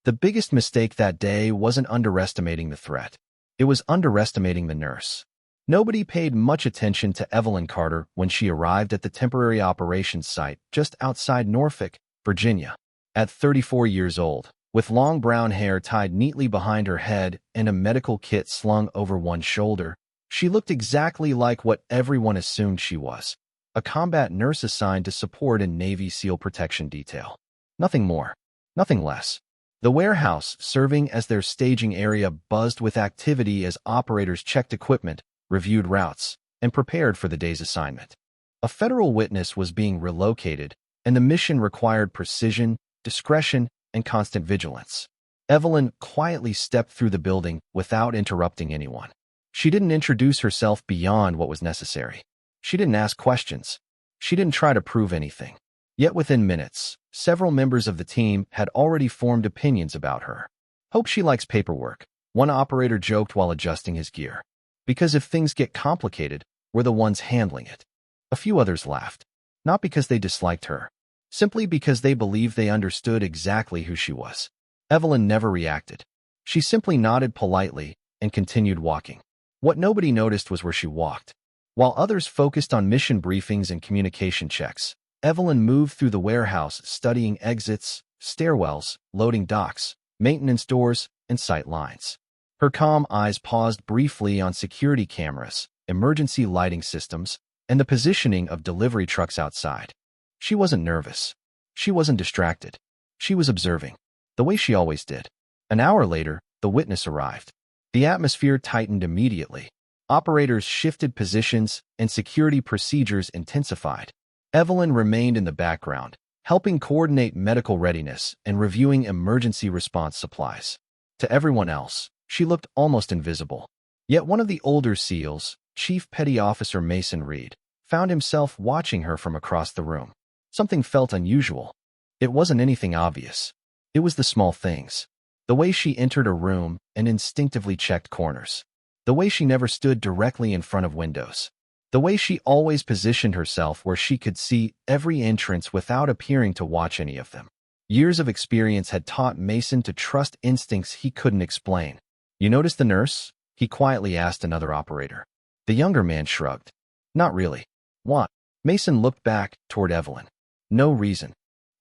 The biggest mistake that day wasn't underestimating the threat. It was underestimating the nurse. Nobody paid much attention to Evelyn Carter when she arrived at the temporary operations site just outside Norfolk, Virginia. At 34 years old, with long brown hair tied neatly behind her head and a medical kit slung over one shoulder, she looked exactly like what everyone assumed she was: a combat nurse assigned to support a Navy SEAL protection detail. Nothing more, nothing less. The warehouse, serving as their staging area, buzzed with activity as operators checked equipment, reviewed routes, and prepared for the day's assignment. A federal witness was being relocated, and the mission required precision, discretion, and constant vigilance. Evelyn quietly stepped through the building without interrupting anyone. She didn't introduce herself beyond what was necessary. She didn't ask questions. She didn't try to prove anything. Yet within minutes, several members of the team had already formed opinions about her. "Hope she likes paperwork," one operator joked while adjusting his gear. "Because if things get complicated, we're the ones handling it." A few others laughed, not because they disliked her, simply because they believed they understood exactly who she was. Evelyn never reacted. She simply nodded politely and continued walking. What nobody noticed was where she walked. While others focused on mission briefings and communication checks, Evelyn moved through the warehouse, studying exits, stairwells, loading docks, maintenance doors, and sight lines. Her calm eyes paused briefly on security cameras, emergency lighting systems, and the positioning of delivery trucks outside. She wasn't nervous. She wasn't distracted. She was observing, the way she always did. An hour later, the witness arrived. The atmosphere tightened immediately. Operators shifted positions, and security procedures intensified. Evelyn remained in the background, helping coordinate medical readiness and reviewing emergency response supplies. To everyone else, she looked almost invisible. Yet one of the older SEALs, Chief Petty Officer Mason Reed, found himself watching her from across the room. Something felt unusual. It wasn't anything obvious. It was the small things. The way she entered a room and instinctively checked corners. The way she never stood directly in front of windows. The way she always positioned herself where she could see every entrance without appearing to watch any of them. Years of experience had taught Mason to trust instincts he couldn't explain. "You noticed the nurse?" he quietly asked another operator. The younger man shrugged. "Not really." "What?" Mason looked back toward Evelyn. "No reason."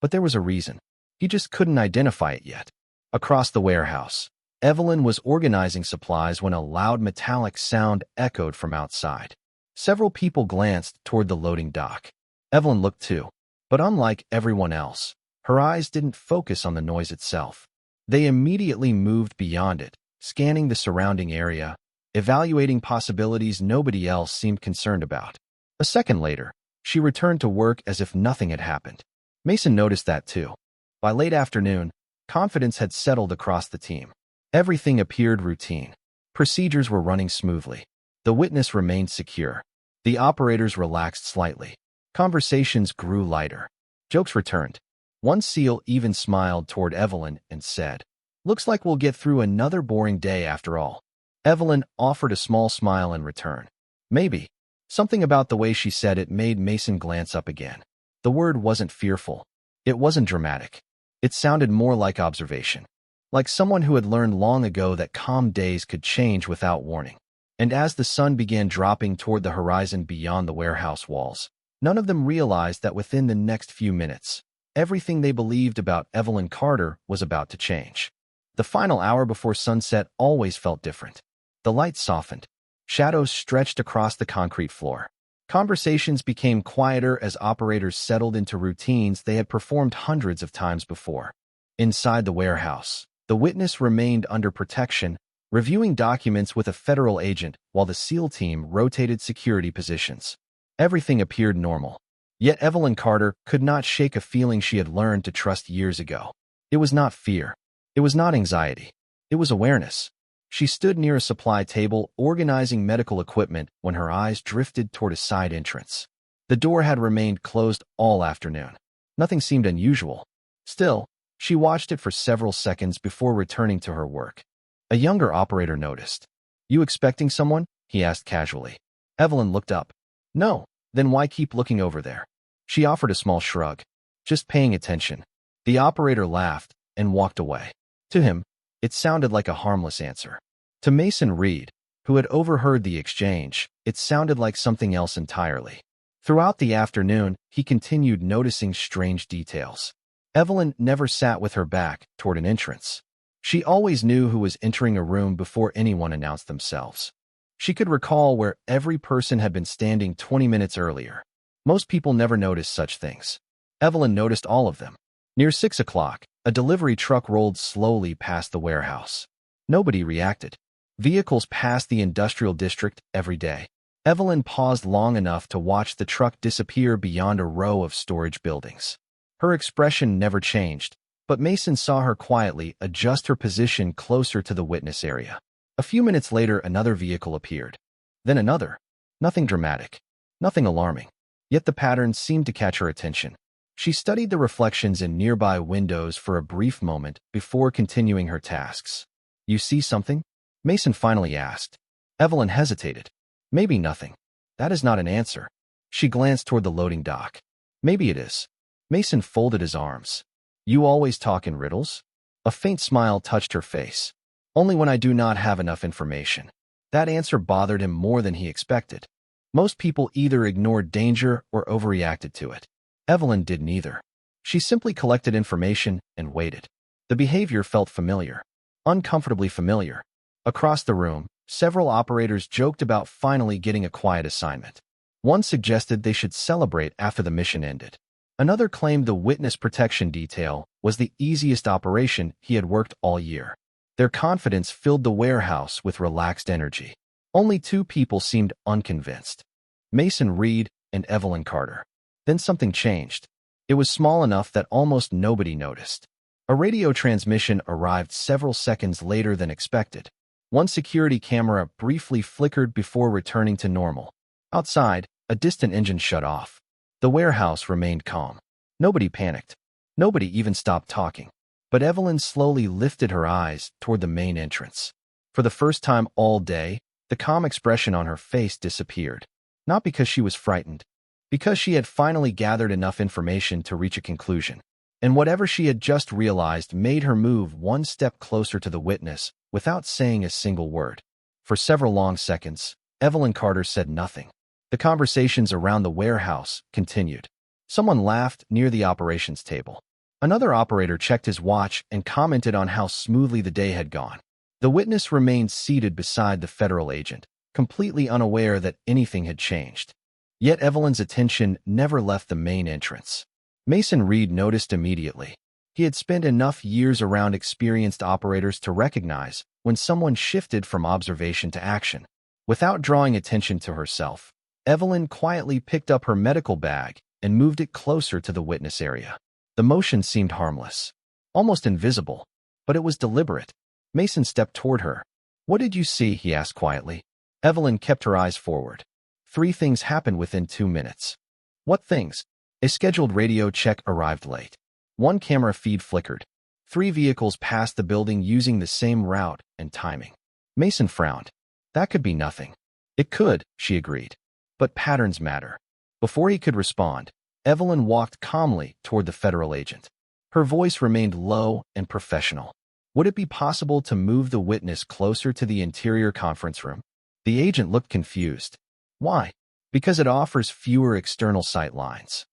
But there was a reason. He just couldn't identify it yet. Across the warehouse, Evelyn was organizing supplies when a loud metallic sound echoed from outside. Several people glanced toward the loading dock. Evelyn looked too, but unlike everyone else, her eyes didn't focus on the noise itself. They immediately moved beyond it, scanning the surrounding area, evaluating possibilities nobody else seemed concerned about. A second later, she returned to work as if nothing had happened. Mason noticed that too. By late afternoon, confidence had settled across the team. Everything appeared routine. Procedures were running smoothly. The witness remained secure. The operators relaxed slightly. Conversations grew lighter. Jokes returned. One SEAL even smiled toward Evelyn and said, "Looks like we'll get through another boring day after all." Evelyn offered a small smile in return. Maybe. Something about the way she said it made Mason glance up again. The word wasn't fearful. It wasn't dramatic. It sounded more like observation. Like someone who had learned long ago that calm days could change without warning. And as the sun began dropping toward the horizon beyond the warehouse walls, none of them realized that within the next few minutes, everything they believed about Evelyn Carter was about to change. The final hour before sunset always felt different. The lights softened. Shadows stretched across the concrete floor. Conversations became quieter as operators settled into routines they had performed hundreds of times before. Inside the warehouse, the witness remained under protection, reviewing documents with a federal agent while the SEAL team rotated security positions. Everything appeared normal. Yet Evelyn Carter could not shake a feeling she had learned to trust years ago. It was not fear. It was not anxiety. It was awareness. She stood near a supply table, organizing medical equipment, when her eyes drifted toward a side entrance. The door had remained closed all afternoon. Nothing seemed unusual. Still, she watched it for several seconds before returning to her work. A younger operator noticed. "You expecting someone?" he asked casually. Evelyn looked up. "No, then why keep looking over there?" She offered a small shrug. "Just paying attention." The operator laughed and walked away. To him, it sounded like a harmless answer. To Mason Reed, who had overheard the exchange, it sounded like something else entirely. Throughout the afternoon, he continued noticing strange details. Evelyn never sat with her back toward an entrance. She always knew who was entering a room before anyone announced themselves. She could recall where every person had been standing 20 minutes earlier. Most people never noticed such things. Evelyn noticed all of them. Near 6 o'clock, a delivery truck rolled slowly past the warehouse. Nobody reacted. Vehicles passed the industrial district every day. Evelyn paused long enough to watch the truck disappear beyond a row of storage buildings. Her expression never changed, but Mason saw her quietly adjust her position closer to the witness area. A few minutes later, another vehicle appeared. Then another. Nothing dramatic. Nothing alarming. Yet the pattern seemed to catch her attention. She studied the reflections in nearby windows for a brief moment before continuing her tasks. "You see something?" Mason finally asked. Evelyn hesitated. "Maybe nothing." "That is not an answer." She glanced toward the loading dock. "Maybe it is." Mason folded his arms. "You always talk in riddles?" A faint smile touched her face. "Only when I do not have enough information." That answer bothered him more than he expected. Most people either ignored danger or overreacted to it. Evelyn did neither. She simply collected information and waited. The behavior felt familiar. Uncomfortably familiar. Across the room, several operators joked about finally getting a quiet assignment. One suggested they should celebrate after the mission ended. Another claimed the witness protection detail was the easiest operation he had worked all year. Their confidence filled the warehouse with relaxed energy. Only two people seemed unconvinced: Mason Reed and Evelyn Carter. Then something changed. It was small enough that almost nobody noticed. A radio transmission arrived several seconds later than expected. One security camera briefly flickered before returning to normal. Outside, a distant engine shut off. The warehouse remained calm. Nobody panicked. Nobody even stopped talking. But Evelyn slowly lifted her eyes toward the main entrance. For the first time all day, the calm expression on her face disappeared. Not because she was frightened, because she had finally gathered enough information to reach a conclusion. And whatever she had just realized made her move one step closer to the witness without saying a single word. For several long seconds, Evelyn Carter said nothing. The conversations around the warehouse continued. Someone laughed near the operations table. Another operator checked his watch and commented on how smoothly the day had gone. The witness remained seated beside the federal agent, completely unaware that anything had changed. Yet Evelyn's attention never left the main entrance. Mason Reed noticed immediately. He had spent enough years around experienced operators to recognize when someone shifted from observation to action. Without drawing attention to herself, Evelyn quietly picked up her medical bag and moved it closer to the witness area. The motion seemed harmless, almost invisible, but it was deliberate. Mason stepped toward her. "What did you see?" he asked quietly. Evelyn kept her eyes forward. 3 things happened within 2 minutes. "What things?" A scheduled radio check arrived late. 1 camera feed flickered. 3 vehicles passed the building using the same route and timing. Mason frowned. "That could be nothing." "It could," she agreed. "But patterns matter." Before he could respond, Evelyn walked calmly toward the federal agent. Her voice remained low and professional. "Would it be possible to move the witness closer to the interior conference room?" The agent looked confused. "Why?" "Because it offers fewer external sight lines."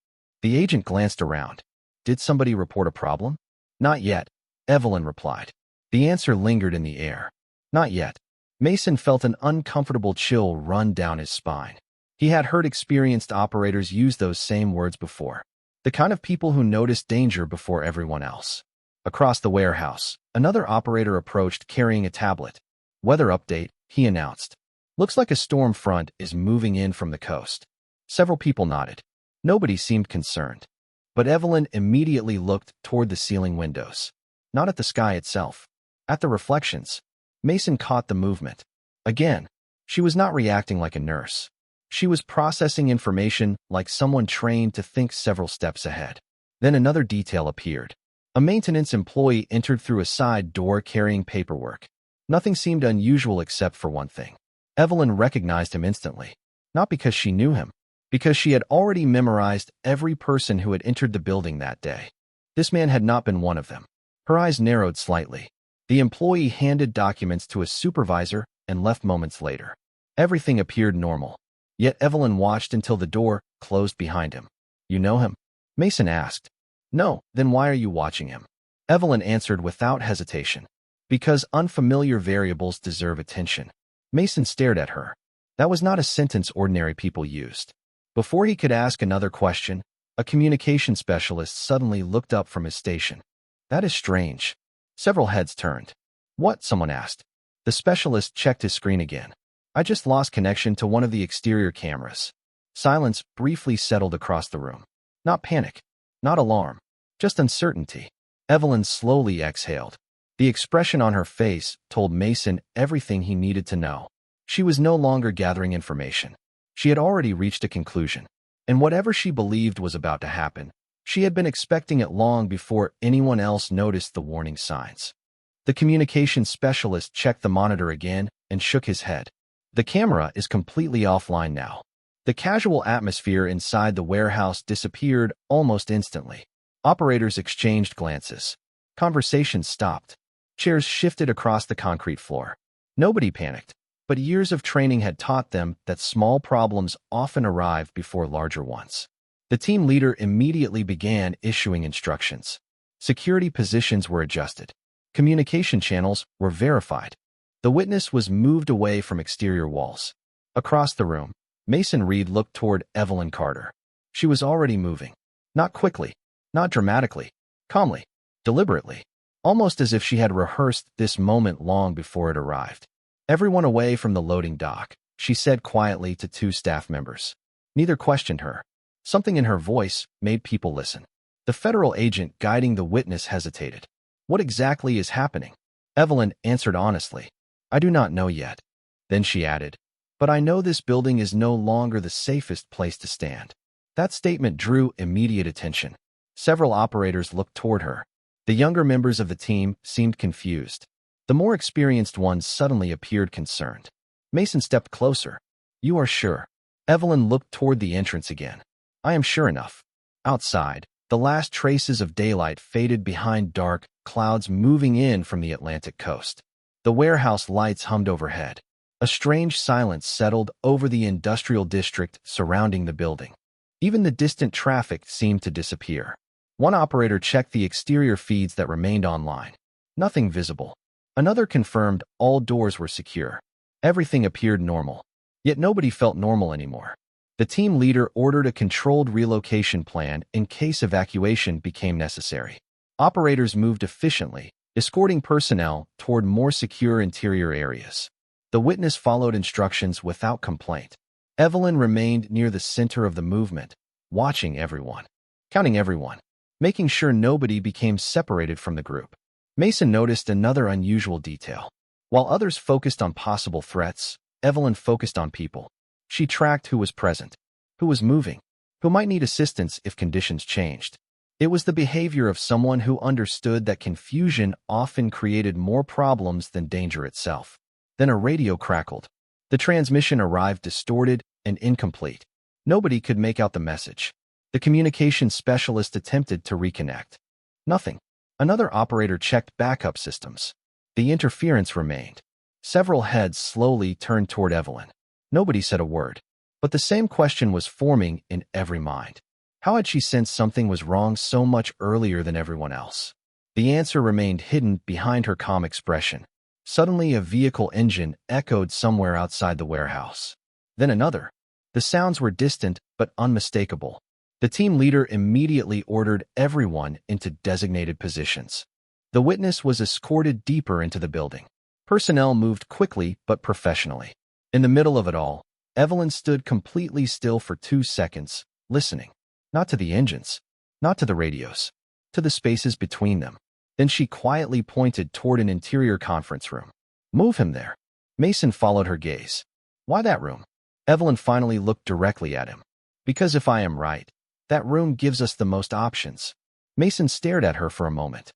The agent glanced around. "Did somebody report a problem?" "Not yet," Evelyn replied. The answer lingered in the air. "Not yet." Mason felt an uncomfortable chill run down his spine. He had heard experienced operators use those same words before. The kind of people who noticed danger before everyone else. Across the warehouse, another operator approached carrying a tablet. "Weather update," he announced. "Looks like a storm front is moving in from the coast." Several people nodded. Nobody seemed concerned. But Evelyn immediately looked toward the ceiling windows. Not at the sky itself. At the reflections. Mason caught the movement. Again, she was not reacting like a nurse. She was processing information like someone trained to think several steps ahead. Then another detail appeared. A maintenance employee entered through a side door carrying paperwork. Nothing seemed unusual except for one thing. Evelyn recognized him instantly. Not because she knew him, because she had already memorized every person who had entered the building that day. This man had not been one of them. Her eyes narrowed slightly. The employee handed documents to a supervisor and left moments later. Everything appeared normal. Yet Evelyn watched until the door closed behind him. "You know him?" Mason asked. "No, then why are you watching him?" Evelyn answered without hesitation. "Because unfamiliar variables deserve attention." Mason stared at her. That was not a sentence ordinary people used. Before he could ask another question, a communication specialist suddenly looked up from his station. "That is strange." Several heads turned. "What?" someone asked. The specialist checked his screen again. "I just lost connection to one of the exterior cameras." Silence briefly settled across the room. Not panic, not alarm, just uncertainty. Evelyn slowly exhaled. The expression on her face told Mason everything he needed to know. She was no longer gathering information. She had already reached a conclusion. And whatever she believed was about to happen, she had been expecting it long before anyone else noticed the warning signs. The communications specialist checked the monitor again and shook his head. "The camera is completely offline now." The casual atmosphere inside the warehouse disappeared almost instantly. Operators exchanged glances. Conversations stopped. Chairs shifted across the concrete floor. Nobody panicked, but years of training had taught them that small problems often arrive before larger ones. The team leader immediately began issuing instructions. Security positions were adjusted. Communication channels were verified. The witness was moved away from exterior walls. Across the room, Mason Reed looked toward Evelyn Carter. She was already moving. Not quickly, not dramatically, calmly, deliberately, almost as if she had rehearsed this moment long before it arrived. "Everyone away from the loading dock," she said quietly to two staff members. Neither questioned her. Something in her voice made people listen. The federal agent guiding the witness hesitated. "What exactly is happening?" Evelyn answered honestly. "I do not know yet." Then she added, "But I know this building is no longer the safest place to stand." That statement drew immediate attention. Several operators looked toward her. The younger members of the team seemed confused. The more experienced ones suddenly appeared concerned. Mason stepped closer. "You are sure?" Evelyn looked toward the entrance again. "I am sure enough." Outside, the last traces of daylight faded behind dark clouds moving in from the Atlantic coast. The warehouse lights hummed overhead. A strange silence settled over the industrial district surrounding the building. Even the distant traffic seemed to disappear. One operator checked the exterior feeds that remained online. Nothing visible. Another confirmed all doors were secure. Everything appeared normal. Yet nobody felt normal anymore. The team leader ordered a controlled relocation plan in case evacuation became necessary. Operators moved efficiently, escorting personnel toward more secure interior areas. The witness followed instructions without complaint. Evelyn remained near the center of the movement, watching everyone, counting everyone, making sure nobody became separated from the group. Mason noticed another unusual detail. While others focused on possible threats, Evelyn focused on people. She tracked who was present, who was moving, who might need assistance if conditions changed. It was the behavior of someone who understood that confusion often created more problems than danger itself. Then a radio crackled. The transmission arrived distorted and incomplete. Nobody could make out the message. The communications specialist attempted to reconnect. Nothing. Another operator checked backup systems. The interference remained. Several heads slowly turned toward Evelyn. Nobody said a word. But the same question was forming in every mind. How had she sensed something was wrong so much earlier than everyone else? The answer remained hidden behind her calm expression. Suddenly, a vehicle engine echoed somewhere outside the warehouse. Then another. The sounds were distant but unmistakable. The team leader immediately ordered everyone into designated positions. The witness was escorted deeper into the building. Personnel moved quickly but professionally. In the middle of it all, Evelyn stood completely still for 2 seconds, listening. Not to the engines, not to the radios, to the spaces between them. Then she quietly pointed toward an interior conference room. "Move him there." Mason followed her gaze. "Why that room?" Evelyn finally looked directly at him. "Because if I am right, that room gives us the most options." Mason stared at her for a moment.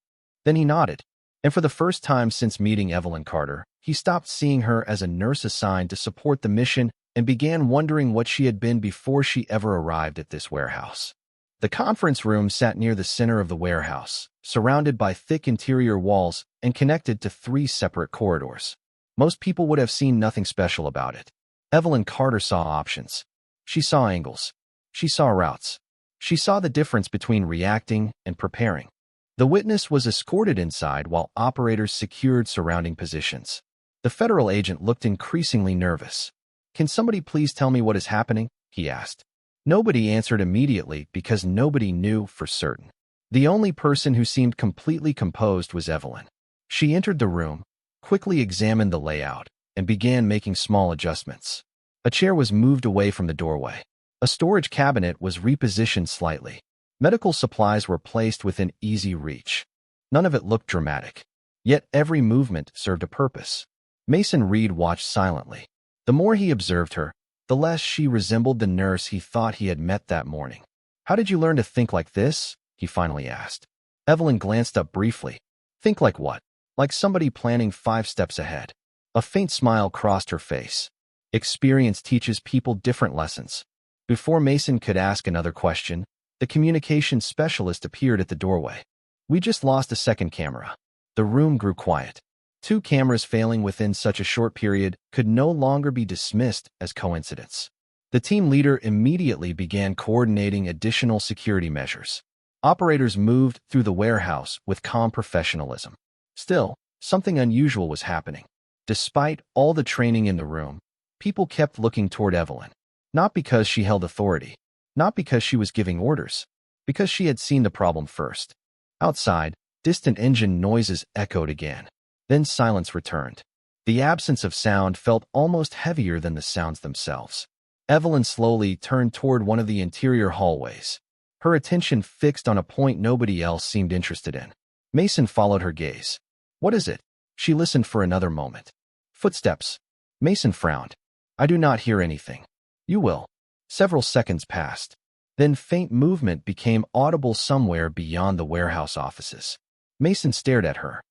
Then he nodded. And for the first time since meeting Evelyn Carter, he stopped seeing her as a nurse assigned to support the mission and began wondering what she had been before she ever arrived at this warehouse. The conference room sat near the center of the warehouse, surrounded by thick interior walls and connected to 3 separate corridors. Most people would have seen nothing special about it. Evelyn Carter saw options. She saw angles. She saw routes. She saw the difference between reacting and preparing. The witness was escorted inside while operators secured surrounding positions. The federal agent looked increasingly nervous. "Can somebody please tell me what is happening?" he asked. Nobody answered immediately because nobody knew for certain. The only person who seemed completely composed was Evelyn. She entered the room, quickly examined the layout, and began making small adjustments. A chair was moved away from the doorway. A storage cabinet was repositioned slightly. Medical supplies were placed within easy reach. None of it looked dramatic. Yet every movement served a purpose. Mason Reed watched silently. The more he observed her, the less she resembled the nurse he thought he had met that morning. "How did you learn to think like this?" he finally asked. Evelyn glanced up briefly. "Think like what?" "Like somebody planning 5 steps ahead." A faint smile crossed her face. Experience teaches people different lessons. Before Mason could ask another question, the communications specialist appeared at the doorway. "We just lost a second camera." The room grew quiet. 2 cameras failing within such a short period could no longer be dismissed as coincidence. The team leader immediately began coordinating additional security measures. Operators moved through the warehouse with calm professionalism. Still, something unusual was happening. Despite all the training in the room, people kept looking toward Evelyn. Not because she held authority, not because she was giving orders, because she had seen the problem first. Outside, distant engine noises echoed again. Then silence returned. The absence of sound felt almost heavier than the sounds themselves. Evelyn slowly turned toward one of the interior hallways, her attention fixed on a point nobody else seemed interested in. Mason followed her gaze. "What is it?" She listened for another moment. "Footsteps." Mason frowned. "I do not hear anything." "You will." Several seconds passed. Then faint movement became audible somewhere beyond the warehouse offices. Mason stared at her.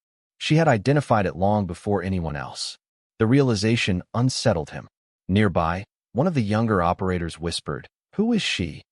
She had identified it long before anyone else. The realization unsettled him. Nearby, one of the younger operators whispered, "Who is she?"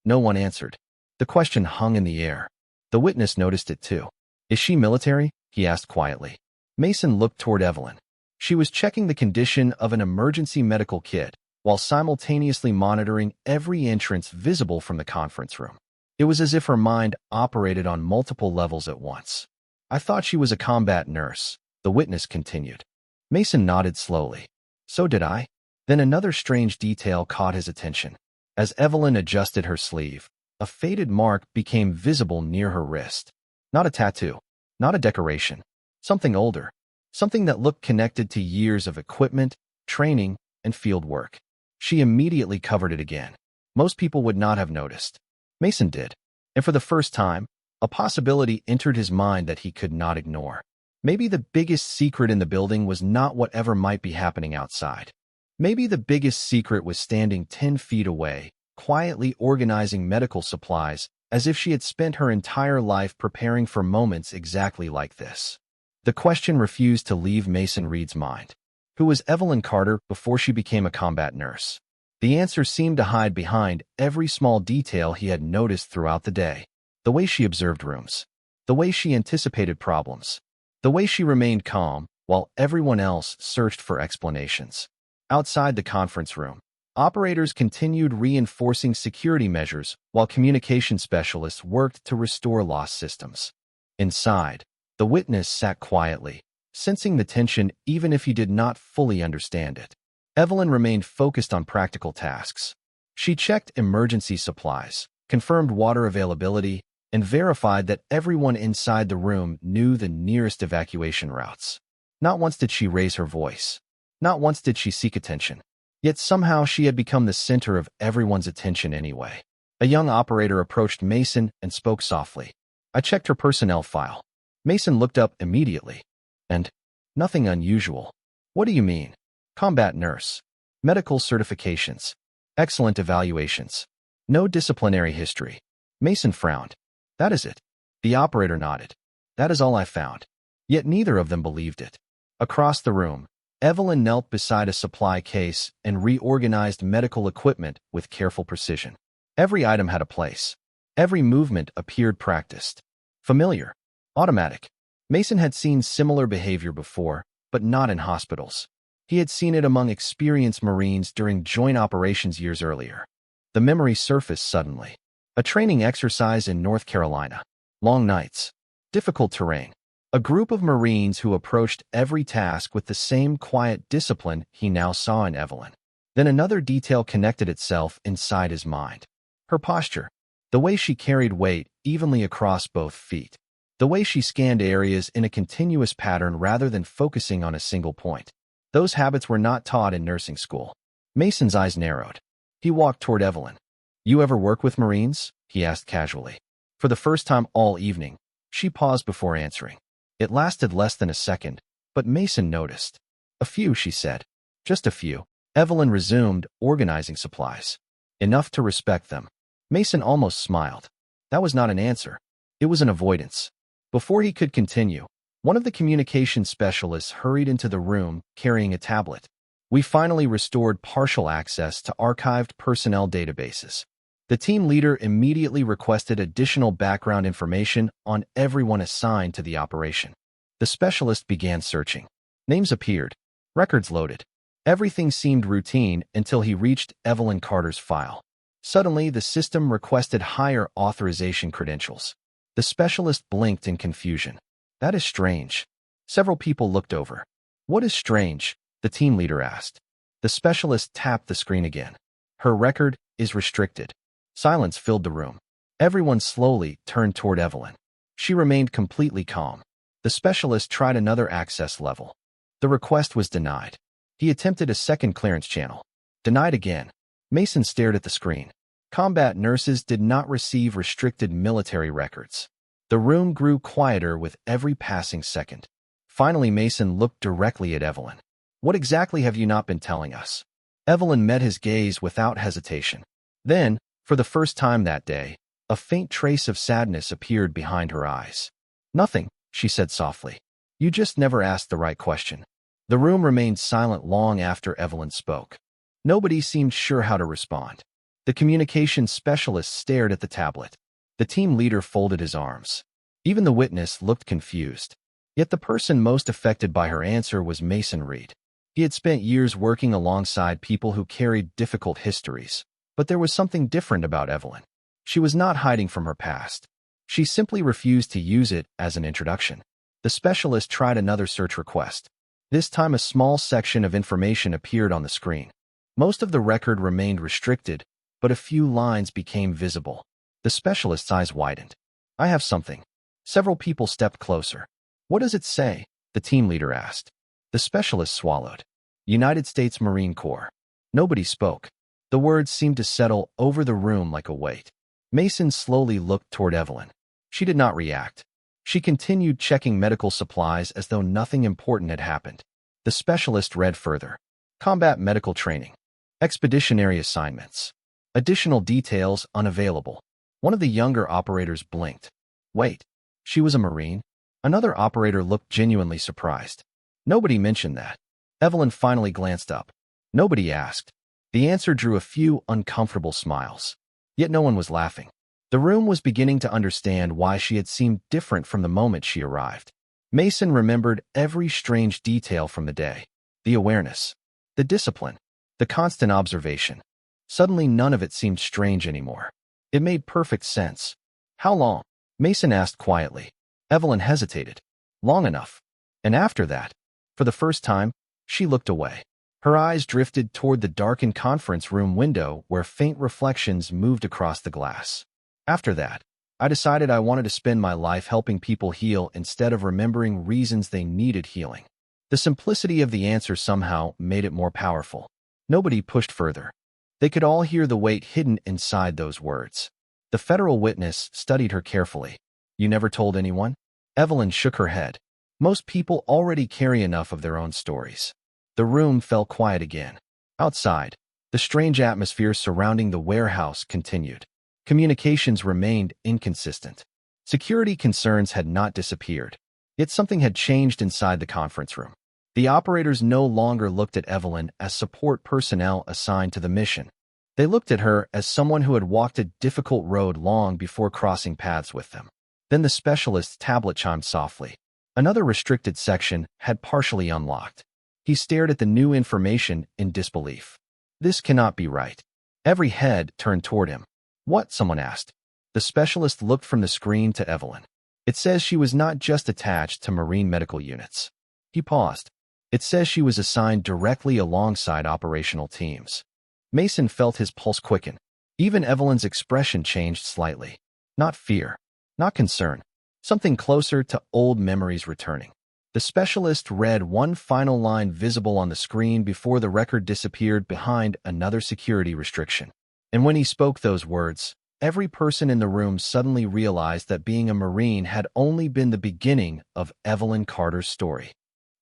No one answered. The question hung in the air. The witness noticed it too. "Is she military?" he asked quietly. Mason looked toward Evelyn. She was checking the condition of an emergency medical kit while simultaneously monitoring every entrance visible from the conference room. It was as if her mind operated on multiple levels at once. "I thought she was a combat nurse," the witness continued. Mason nodded slowly. "So did I." Then another strange detail caught his attention. As Evelyn adjusted her sleeve, a faded mark became visible near her wrist. Not a tattoo, not a decoration, something older, something that looked connected to years of equipment, training, and field work. She immediately covered it again. Most people would not have noticed. Mason did, and for the first time, a possibility entered his mind that he could not ignore. Maybe the biggest secret in the building was not whatever might be happening outside. Maybe the biggest secret was standing 10 feet away, quietly organizing medical supplies, as if she had spent her entire life preparing for moments exactly like this. The question refused to leave Mason Reed's mind. Who was Evelyn Carter before she became a combat nurse? The answer seemed to hide behind every small detail he had noticed throughout the day. The way she observed rooms, the way she anticipated problems, the way she remained calm while everyone else searched for explanations. Outside the conference room, operators continued reinforcing security measures while communication specialists worked to restore lost systems. Inside, the witness sat quietly, sensing the tension even if he did not fully understand it. Evelyn remained focused on practical tasks. She checked emergency supplies, confirmed water availability, and verified that everyone inside the room knew the nearest evacuation routes. Not once did she raise her voice. Not once did she seek attention. Yet somehow she had become the center of everyone's attention anyway. A young operator approached Mason and spoke softly. "I checked her personnel file." Mason looked up immediately. "And nothing unusual." "What do you mean?" "Combat nurse. Medical certifications. Excellent evaluations. No disciplinary history." Mason frowned. "That is it." The operator nodded. "That is all I found." Yet neither of them believed it. Across the room, Evelyn knelt beside a supply case and reorganized medical equipment with careful precision. Every item had a place. Every movement appeared practiced, familiar, automatic. Mason had seen similar behavior before, but not in hospitals. He had seen it among experienced Marines during joint operations years earlier. The memory surfaced suddenly. A training exercise in North Carolina. Long nights. Difficult terrain. A group of Marines who approached every task with the same quiet discipline he now saw in Evelyn. Then another detail connected itself inside his mind. Her posture. The way she carried weight evenly across both feet. The way she scanned areas in a continuous pattern rather than focusing on a single point. Those habits were not taught in nursing school. Mason's eyes narrowed. He walked toward Evelyn. "You ever work with Marines?" he asked casually. For the first time all evening, she paused before answering. It lasted less than a second, but Mason noticed. "A few," she said. "Just a few." Evelyn resumed, organizing supplies. "Enough to respect them." Mason almost smiled. That was not an answer. It was an avoidance. Before he could continue, one of the communication specialists hurried into the room carrying a tablet. "We finally restored partial access to archived personnel databases." The team leader immediately requested additional background information on everyone assigned to the operation. The specialist began searching. Names appeared. Records loaded. Everything seemed routine until he reached Evelyn Carter's file. Suddenly, the system requested higher authorization credentials. The specialist blinked in confusion. "That is strange." Several people looked over. "What is strange?" the team leader asked. The specialist tapped the screen again. "Her record is restricted." Silence filled the room. Everyone slowly turned toward Evelyn. She remained completely calm. The specialist tried another access level. The request was denied. He attempted a second clearance channel. Denied again. Mason stared at the screen. Combat nurses did not receive restricted military records. The room grew quieter with every passing second. Finally, Mason looked directly at Evelyn. "What exactly have you not been telling us?" Evelyn met his gaze without hesitation. Then, for the first time that day, a faint trace of sadness appeared behind her eyes. "Nothing," she said softly. "You just never asked the right question." The room remained silent long after Evelyn spoke. Nobody seemed sure how to respond. The communications specialist stared at the tablet. The team leader folded his arms. Even the witness looked confused. Yet the person most affected by her answer was Mason Reed. He had spent years working alongside people who carried difficult histories. But there was something different about Evelyn. She was not hiding from her past. She simply refused to use it as an introduction. The specialist tried another search request. This time a small section of information appeared on the screen. Most of the record remained restricted, but a few lines became visible. The specialist's eyes widened. "I have something." Several people stepped closer. "What does it say?" the team leader asked. The specialist swallowed. "United States Marine Corps." Nobody spoke. The words seemed to settle over the room like a weight. Mason slowly looked toward Evelyn. She did not react. She continued checking medical supplies as though nothing important had happened. The specialist read further. "Combat medical training. Expeditionary assignments. Additional details unavailable." One of the younger operators blinked. "Wait, she was a Marine?" Another operator looked genuinely surprised. "Nobody mentioned that." Evelyn finally glanced up. Nobody asked. The answer drew a few uncomfortable smiles. Yet no one was laughing. The room was beginning to understand why she had seemed different from the moment she arrived. Mason remembered every strange detail from the day. The awareness, the discipline, the constant observation. Suddenly none of it seemed strange anymore. It made perfect sense. "How long?" Mason asked quietly. Evelyn hesitated. "Long enough." And after that, for the first time, she looked away. Her eyes drifted toward the darkened conference room window where faint reflections moved across the glass. "After that, I decided I wanted to spend my life helping people heal instead of remembering reasons they needed healing." The simplicity of the answer somehow made it more powerful. Nobody pushed further. They could all hear the weight hidden inside those words. The federal witness studied her carefully. "You never told anyone?" Evelyn shook her head. "Most people already carry enough of their own stories." The room fell quiet again. Outside, the strange atmosphere surrounding the warehouse continued. Communications remained inconsistent. Security concerns had not disappeared. Yet something had changed inside the conference room. The operators no longer looked at Evelyn as support personnel assigned to the mission. They looked at her as someone who had walked a difficult road long before crossing paths with them. Then the specialist's tablet chimed softly. Another restricted section had partially unlocked. He stared at the new information in disbelief. This cannot be right. Every head turned toward him. What? Someone asked. The specialist looked from the screen to Evelyn. It says she was not just attached to Marine medical units. He paused. It says she was assigned directly alongside operational teams. Mason felt his pulse quicken. Even Evelyn's expression changed slightly. Not fear. Not concern. Something closer to old memories returning. The specialist read one final line visible on the screen before the record disappeared behind another security restriction. And when he spoke those words, every person in the room suddenly realized that being a Marine had only been the beginning of Evelyn Carter's story.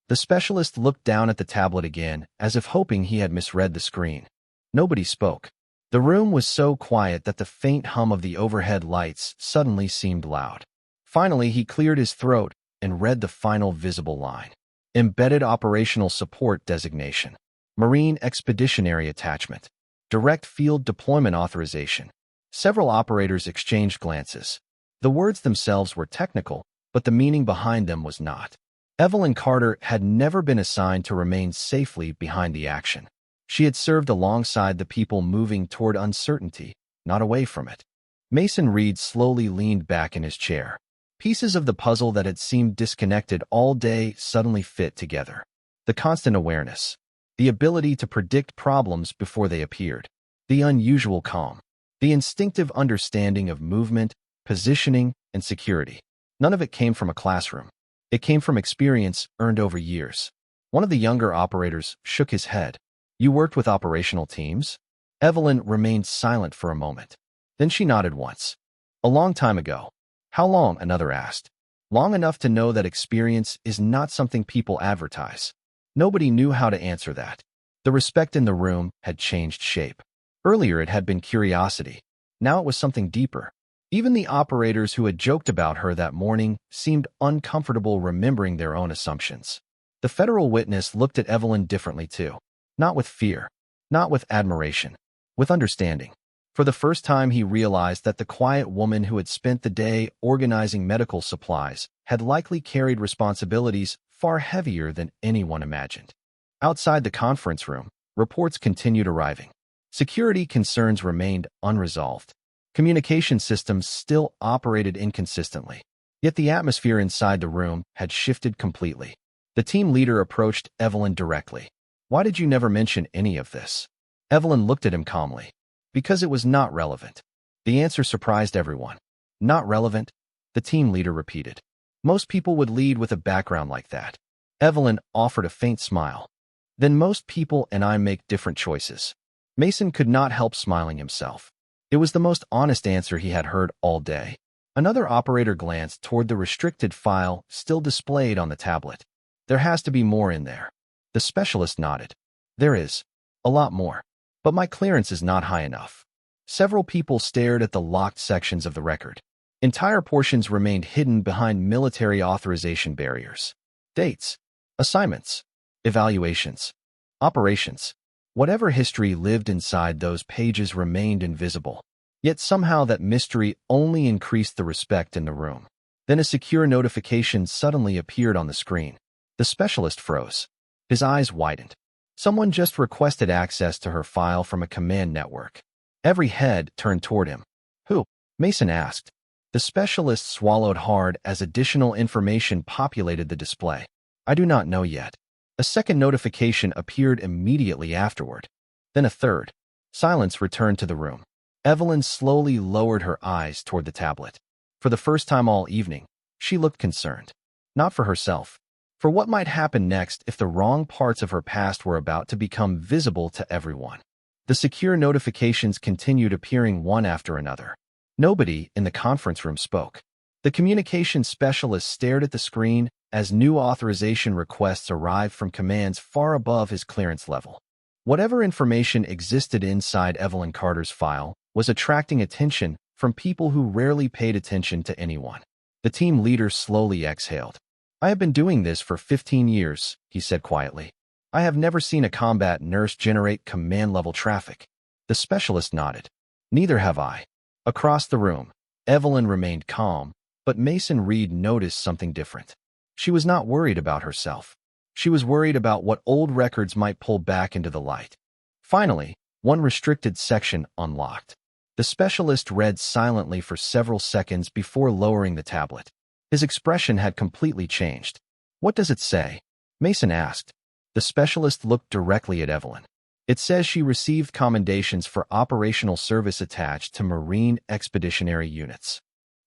The specialist looked down at the tablet again, as if hoping he had misread the screen. Nobody spoke. The room was so quiet that the faint hum of the overhead lights suddenly seemed loud. Finally, he cleared his throat and read the final visible line. Embedded Operational Support Designation. Marine Expeditionary Attachment. Direct Field Deployment Authorization. Several operators exchanged glances. The words themselves were technical, but the meaning behind them was not. Evelyn Carter had never been assigned to remain safely behind the action. She had served alongside the people moving toward uncertainty, not away from it. Mason Reed slowly leaned back in his chair. Pieces of the puzzle that had seemed disconnected all day suddenly fit together. The constant awareness. The ability to predict problems before they appeared. The unusual calm. The instinctive understanding of movement, positioning, and security. None of it came from a classroom. It came from experience earned over years. One of the younger operators shook his head. You worked with operational teams? Evelyn remained silent for a moment. Then she nodded once. A long time ago. How long? Another asked. Long enough to know that experience is not something people advertise. Nobody knew how to answer that. The respect in the room had changed shape. Earlier it had been curiosity. Now it was something deeper. Even the operators who had joked about her that morning seemed uncomfortable remembering their own assumptions. The federal witness looked at Evelyn differently too. Not with fear. Not with admiration. With understanding. For the first time he realized that the quiet woman who had spent the day organizing medical supplies had likely carried responsibilities far heavier than anyone imagined. Outside the conference room, reports continued arriving. Security concerns remained unresolved. Communication systems still operated inconsistently. Yet the atmosphere inside the room had shifted completely. The team leader approached Evelyn directly. Why did you never mention any of this? Evelyn looked at him calmly. Because it was not relevant. The answer surprised everyone. Not relevant? The team leader repeated. Most people would lead with a background like that. Evelyn offered a faint smile. Then most people and I make different choices. Mason could not help smiling himself. It was the most honest answer he had heard all day. Another operator glanced toward the restricted file still displayed on the tablet. There has to be more in there. The specialist nodded. There is. A lot more. But my clearance is not high enough. Several people stared at the locked sections of the record. Entire portions remained hidden behind military authorization barriers. Dates. Assignments. Evaluations. Operations. Whatever history lived inside those pages remained invisible. Yet somehow that mystery only increased the respect in the room. Then a secure notification suddenly appeared on the screen. The specialist froze. His eyes widened. Someone just requested access to her file from a command network. Every head turned toward him. Who? Mason asked. The specialist swallowed hard as additional information populated the display. I do not know yet. A second notification appeared immediately afterward. Then a third. Silence returned to the room. Evelyn slowly lowered her eyes toward the tablet. For the first time all evening, she looked concerned. Not for herself. For what might happen next if the wrong parts of her past were about to become visible to everyone. The secure notifications continued appearing one after another. Nobody in the conference room spoke. The communications specialist stared at the screen as new authorization requests arrived from commands far above his clearance level. Whatever information existed inside Evelyn Carter's file was attracting attention from people who rarely paid attention to anyone. The team leader slowly exhaled. I have been doing this for 15 years, he said quietly. I have never seen a combat nurse generate command-level traffic. The specialist nodded. Neither have I. Across the room, Evelyn remained calm, but Mason Reed noticed something different. She was not worried about herself. She was worried about what old records might pull back into the light. Finally, one restricted section unlocked. The specialist read silently for several seconds before lowering the tablet. His expression had completely changed. "What does it say?" Mason asked. The specialist looked directly at Evelyn. "It says she received commendations for operational service attached to Marine Expeditionary Units."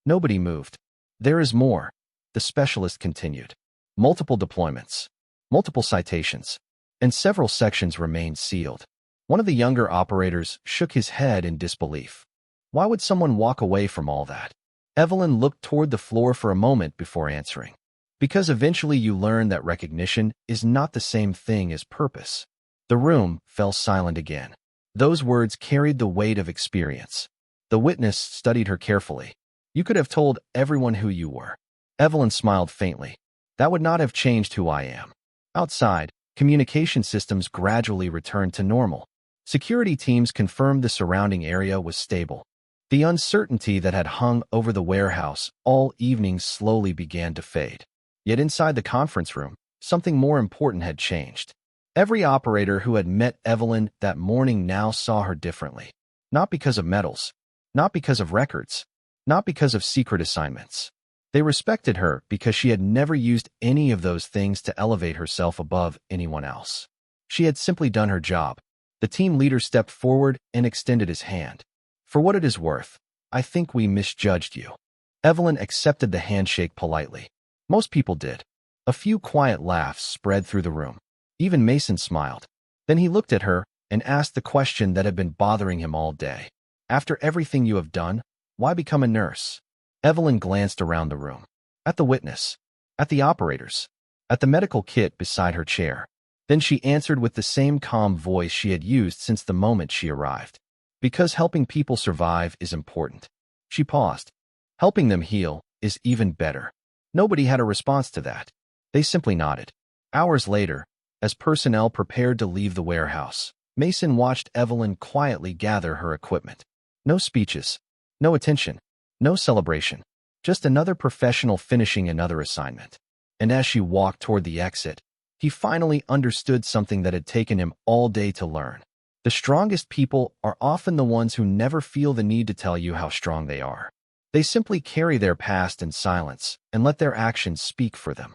Nobody moved. "There is more," the specialist continued. "Multiple deployments, multiple citations, and several sections remained sealed." One of the younger operators shook his head in disbelief. Why would someone walk away from all that? Evelyn looked toward the floor for a moment before answering. "Because eventually you learn that recognition is not the same thing as purpose." The room fell silent again. Those words carried the weight of experience. The witness studied her carefully. "You could have told everyone who you were." Evelyn smiled faintly. "That would not have changed who I am." Outside, communication systems gradually returned to normal. Security teams confirmed the surrounding area was stable. The uncertainty that had hung over the warehouse all evening slowly began to fade. Yet inside the conference room, something more important had changed. Every operator who had met Evelyn that morning now saw her differently. Not because of medals, not because of records, not because of secret assignments. They respected her because she had never used any of those things to elevate herself above anyone else. She had simply done her job. The team leader stepped forward and extended his hand. "For what it is worth, I think we misjudged you." Evelyn accepted the handshake politely. Most people did. A few quiet laughs spread through the room. Even Mason smiled. Then he looked at her and asked the question that had been bothering him all day. "After everything you have done, why become a nurse?" Evelyn glanced around the room. At the witness. At the operators. At the medical kit beside her chair. Then she answered with the same calm voice she had used since the moment she arrived. "Because helping people survive is important." She paused. "Helping them heal is even better." Nobody had a response to that. They simply nodded. Hours later, as personnel prepared to leave the warehouse, Mason watched Evelyn quietly gather her equipment. No speeches, no attention, no celebration, just another professional finishing another assignment. And as she walked toward the exit, he finally understood something that had taken him all day to learn. The strongest people are often the ones who never feel the need to tell you how strong they are. They simply carry their past in silence and let their actions speak for them.